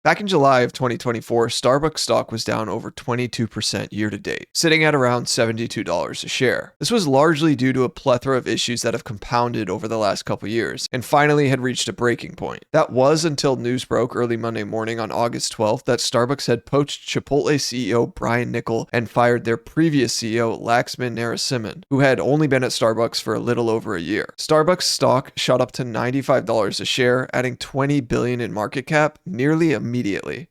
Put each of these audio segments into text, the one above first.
Back in July of 2024, Starbucks stock was down over 22% year to date, sitting at around $72 a share. This was largely due to a plethora of issues that have compounded over the last couple years, and finally had reached a breaking point. That was until news broke early Monday morning on August 12th that Starbucks had poached Chipotle CEO Brian Niccol and fired their previous CEO Laxman Narasimhan, who had only been at Starbucks for a little over a year. Starbucks stock shot up to $95 a share, adding $20 billion in market cap nearly immediately.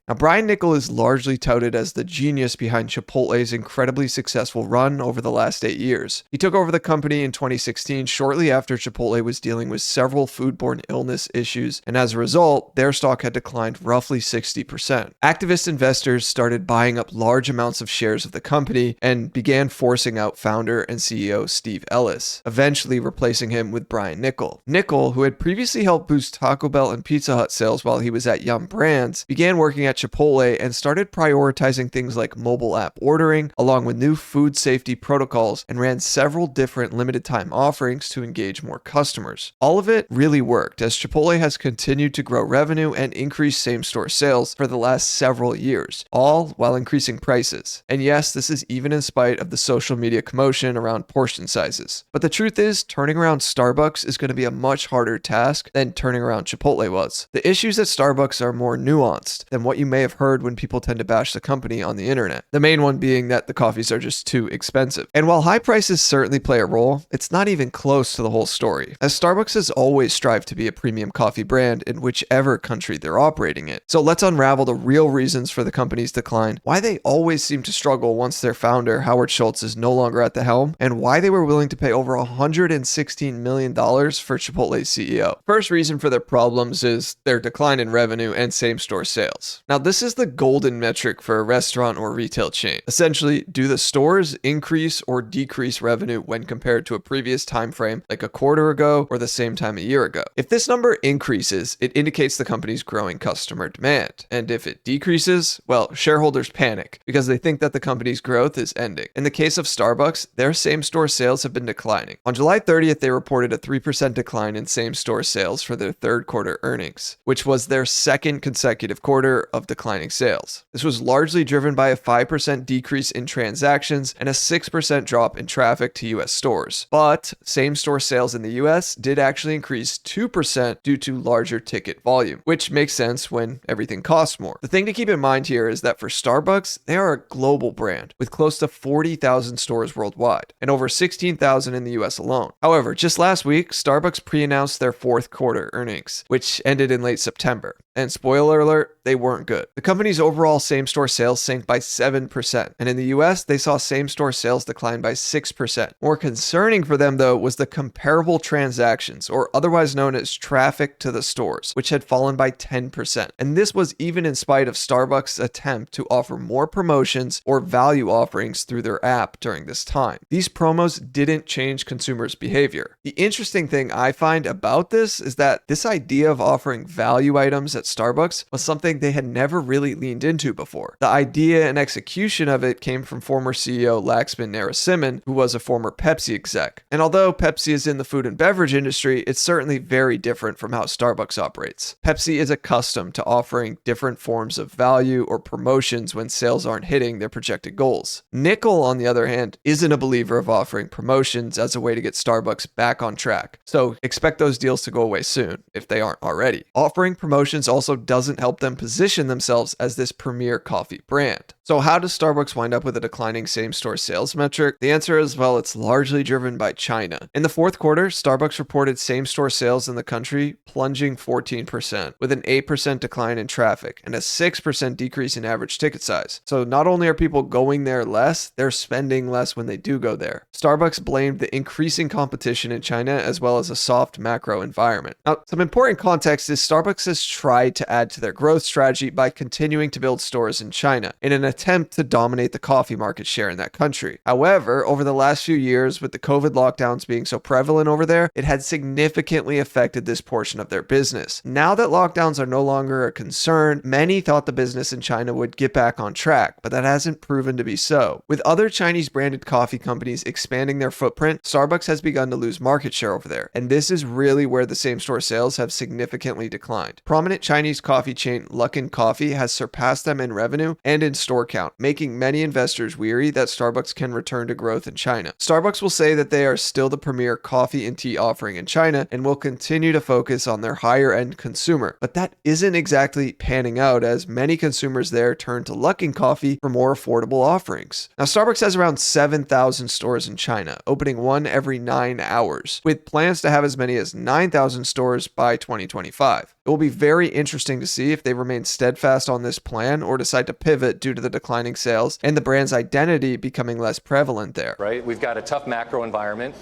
Now, Brian Niccol is largely touted as the genius behind Chipotle's incredibly successful run over the last 8 years. He took over the company in 2016 shortly after Chipotle was dealing with several foodborne illness issues, and as a result, their stock had declined roughly 60%. Activist investors started buying up large amounts of shares of the company and began forcing out founder and CEO Steve Ellis, eventually replacing him with Brian Niccol. Niccol, who had previously helped boost Taco Bell and Pizza Hut sales while he was at Yum Brands, began working at Chipotle and started prioritizing things like mobile app ordering, along with new food safety protocols, and ran several different limited time offerings to engage more customers. All of it really worked, as Chipotle has continued to grow revenue and increase same-store sales for the last several years, all while increasing prices. And yes, this is even in spite of the social media commotion around portion sizes. But the truth is, turning around Starbucks is going to be a much harder task than turning around Chipotle was. The issues at Starbucks are more nuanced than what you may have heard when people tend to bash the company on the internet. The main one being that the coffees are just too expensive. And while high prices certainly play a role, it's not even close to the whole story, as Starbucks has always strived to be a premium coffee brand in whichever country they're operating in. So let's unravel the real reasons for the company's decline, why they always seem to struggle once their founder, Howard Schultz, is no longer at the helm, and why they were willing to pay over $116 million for Chipotle's CEO. First reason for their problems is their decline in revenue and same-store sales. Now, this is the golden metric for a restaurant or retail chain. Essentially, do the stores increase or decrease revenue when compared to a previous time frame, like a quarter ago or the same time a year ago? If this number increases, it indicates the company's growing customer demand. And if it decreases, well, shareholders panic because they think that the company's growth is ending. In the case of Starbucks, their same-store sales have been declining. On July 30th, they reported a 3% decline in same-store sales for their third quarter earnings, which was their second consecutive quarter of declining sales. This was largely driven by a 5% decrease in transactions and a 6% drop in traffic to US stores. But same-store sales in the US did actually increase 2% due to larger ticket volume, which makes sense when everything costs more. The thing to keep in mind here is that for Starbucks, they are a global brand with close to 40,000 stores worldwide and over 16,000 in the US alone. However, just last week, Starbucks pre-announced their fourth quarter earnings, which ended in late September. And spoiler alert, they weren't good. The company's overall same-store sales sank by 7%, and in the US, they saw same-store sales decline by 6%. More concerning for them, though, was the comparable transactions, or otherwise known as traffic to the stores, which had fallen by 10%. And this was even in spite of Starbucks' attempt to offer more promotions or value offerings through their app during this time. These promos didn't change consumers' behavior. The interesting thing I find about this is that this idea of offering value items at Starbucks was something they had never really leaned into before. The idea and execution of it came from former CEO Laxman Narasimhan, who was a former Pepsi exec. And although Pepsi is in the food and beverage industry, it's certainly very different from how Starbucks operates. Pepsi is accustomed to offering different forms of value or promotions when sales aren't hitting their projected goals. Niccol, on the other hand, isn't a believer of offering promotions as a way to get Starbucks back on track. So expect those deals to go away soon, if they aren't already. Offering promotions also doesn't help them position themselves as this premier coffee brand. So how does Starbucks wind up with a declining same-store sales metric? The answer is, well, it's largely driven by China. In the fourth quarter, Starbucks reported same-store sales in the country plunging 14%, with an 8% decline in traffic and a 6% decrease in average ticket size. So not only are people going there less, they're spending less when they do go there. Starbucks blamed the increasing competition in China as well as a soft macro environment. Now, some important context is Starbucks has tried to add to their growth strategy by continuing to build stores in China in an attempt to dominate the coffee market share in that country. However, over the last few years, with the COVID lockdowns being so prevalent over there, it had significantly affected this portion of their business. Now that lockdowns are no longer a concern, many thought the business in China would get back on track, but that hasn't proven to be so. With other Chinese branded coffee companies expanding their footprint, Starbucks has begun to lose market share over there, and this is really where the same-store sales have significantly declined. Prominent Chinese coffee chain Luckin Coffee has surpassed them in revenue and in store count, making many investors weary that Starbucks can return to growth in China. Starbucks will say that they are still the premier coffee and tea offering in China and will continue to focus on their higher end consumer, but that isn't exactly panning out as many consumers there turn to Luckin Coffee for more affordable offerings. Now, Starbucks has around 7,000 stores in China, opening one every 9 hours, with plans to have as many as 9,000 stores by 2025. It will be very interesting to see if they remain steadfast on this plan or decide to pivot due to the declining sales and the brand's identity becoming less prevalent there. Right? We've got a tough macro environment.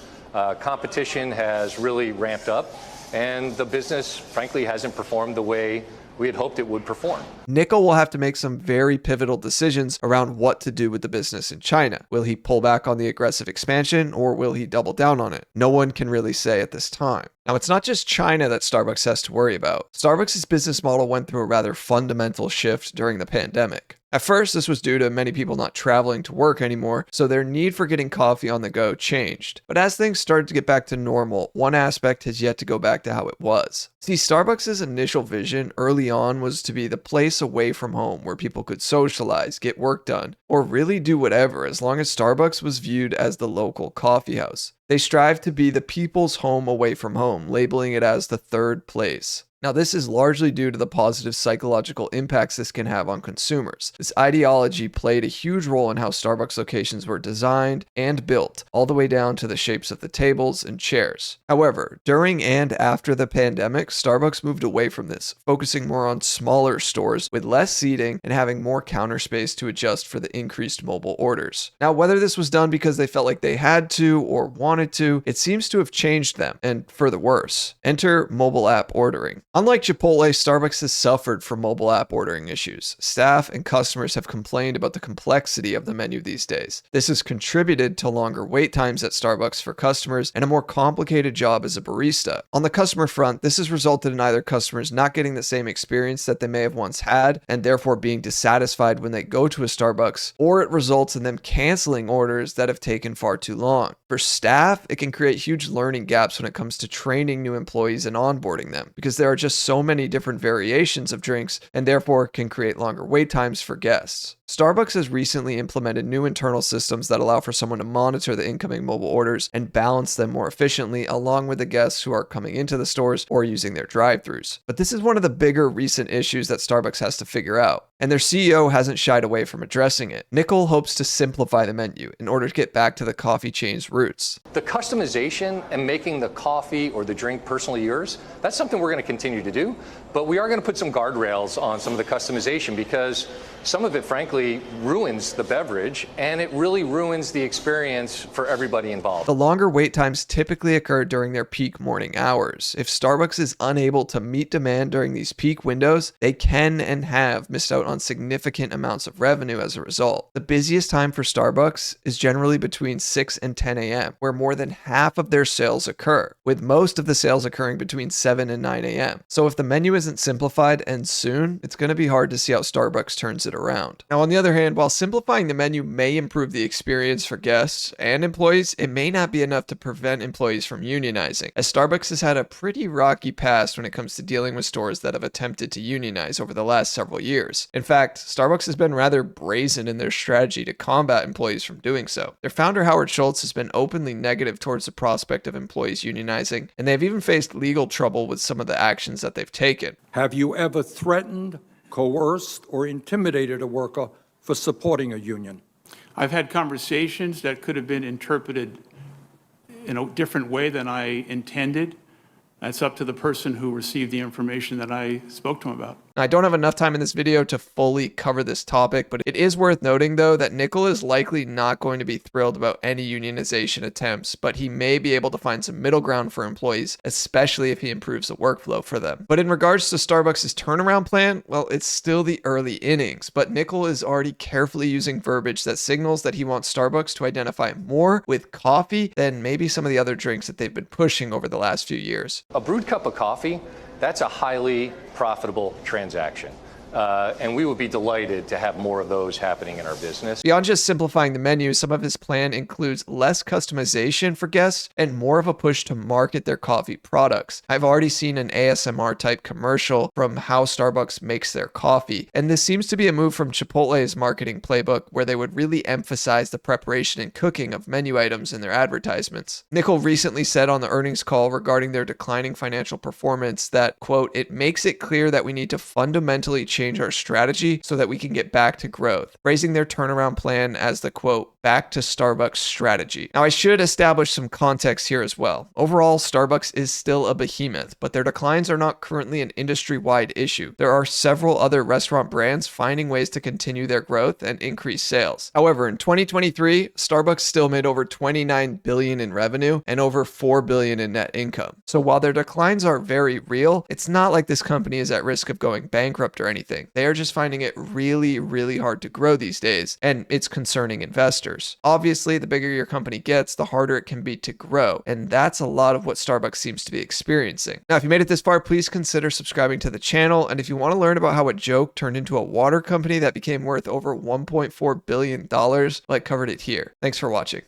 Competition has really ramped up, and the business, frankly, hasn't performed the way we had hoped it would perform. Nickel will have to make some very pivotal decisions around what to do with the business in China. Will he pull back on the aggressive expansion, or will he double down on it? No one can really say at this time. Now, it's not just China that Starbucks has to worry about. Starbucks' business model went through a rather fundamental shift during the pandemic. At first, this was due to many people not traveling to work anymore, so their need for getting coffee on the go changed. But as things started to get back to normal, one aspect has yet to go back to how it was. See, Starbucks' initial vision early on was to be the place away from home where people could socialize, get work done, or really do whatever as long as Starbucks was viewed as the local coffee house. They strived to be the people's home away from home, labeling it as the third place. Now, this is largely due to the positive psychological impacts this can have on consumers. This ideology played a huge role in how Starbucks locations were designed and built, all the way down to the shapes of the tables and chairs. However, during and after the pandemic, Starbucks moved away from this, focusing more on smaller stores with less seating and having more counter space to adjust for the increased mobile orders. Now, whether this was done because they felt like they had to or wanted to, it seems to have changed them, and for the worse. Enter mobile app ordering. Unlike Chipotle, Starbucks has suffered from mobile app ordering issues. Staff and customers have complained about the complexity of the menu these days. This has contributed to longer wait times at Starbucks for customers and a more complicated job as a barista. On the customer front, this has resulted in either customers not getting the same experience that they may have once had and therefore being dissatisfied when they go to a Starbucks, or it results in them canceling orders that have taken far too long. For staff, it can create huge learning gaps when it comes to training new employees and onboarding them, because there are just so many different variations of drinks and therefore can create longer wait times for guests. Starbucks has recently implemented new internal systems that allow for someone to monitor the incoming mobile orders and balance them more efficiently along with the guests who are coming into the stores or using their drive-thrus. But this is one of the bigger recent issues that Starbucks has to figure out, and their CEO hasn't shied away from addressing it. Nickel hopes to simplify the menu in order to get back to the coffee chain's roots. The customization and making the coffee or the drink personally yours, that's something we're going to continue to do, but we are going to put some guardrails on some of the customization because some of it, frankly, ruins the beverage and it really ruins the experience for everybody involved. The longer wait times typically occur during their peak morning hours. If Starbucks is unable to meet demand during these peak windows, they can and have missed out on significant amounts of revenue as a result. The busiest time for Starbucks is generally between 6 and 10 a.m., where more than half of their sales occur, with most of the sales occurring between 7 and 9 a.m. So if the menu isn't simplified and soon, it's going to be hard to see how Starbucks turns it around. Now, on the other hand, while simplifying the menu may improve the experience for guests and employees, it may not be enough to prevent employees from unionizing, as Starbucks has had a pretty rocky past when it comes to dealing with stores that have attempted to unionize over the last several years. In fact, Starbucks has been rather brazen in their strategy to combat employees from doing so. Their founder, Howard Schultz, has been openly negative towards the prospect of employees unionizing, and they've even faced legal trouble with some of the actions that they've taken. Have you ever threatened, coerced, or intimidated a worker for supporting a union? I've had conversations that could have been interpreted in a different way than I intended. That's up to the person who received the information that I spoke to him about. I don't have enough time in this video to fully cover this topic, but it is worth noting though that Nickel is likely not going to be thrilled about any unionization attempts, but he may be able to find some middle ground for employees, especially if he improves the workflow for them. But in regards to Starbucks' turnaround plan, well, it's still the early innings, but Nickel is already carefully using verbiage that signals that he wants Starbucks to identify more with coffee than maybe some of the other drinks that they've been pushing over the last few years. A brewed cup of coffee, that's a highly profitable transaction. And we would be delighted to have more of those happening in our business. Beyond just simplifying the menu, some of his plan includes less customization for guests and more of a push to market their coffee products. I've already seen an ASMR type commercial from how Starbucks makes their coffee, and this seems to be a move from Chipotle's marketing playbook where they would really emphasize the preparation and cooking of menu items in their advertisements. Nickel recently said on the earnings call regarding their declining financial performance that, quote, "It makes it clear that we need to fundamentally change our strategy so that we can get back to growth," phrasing their turnaround plan as the, quote, "back to Starbucks strategy." Now, I should establish some context here as well. Overall, Starbucks is still a behemoth, but their declines are not currently an industry-wide issue. There are several other restaurant brands finding ways to continue their growth and increase sales. However, in 2023, Starbucks still made over $29 billion in revenue and over $4 billion in net income. So while their declines are very real, it's not like this company is at risk of going bankrupt or anything. They are just finding it really, really hard to grow these days, and it's concerning investors. Obviously, the bigger your company gets, the harder it can be to grow, and that's a lot of what Starbucks seems to be experiencing. Now, if you made it this far, please consider subscribing to the channel, and if you want to learn about how a joke turned into a water company that became worth over $1.4 billion, I covered it here. Thanks for watching.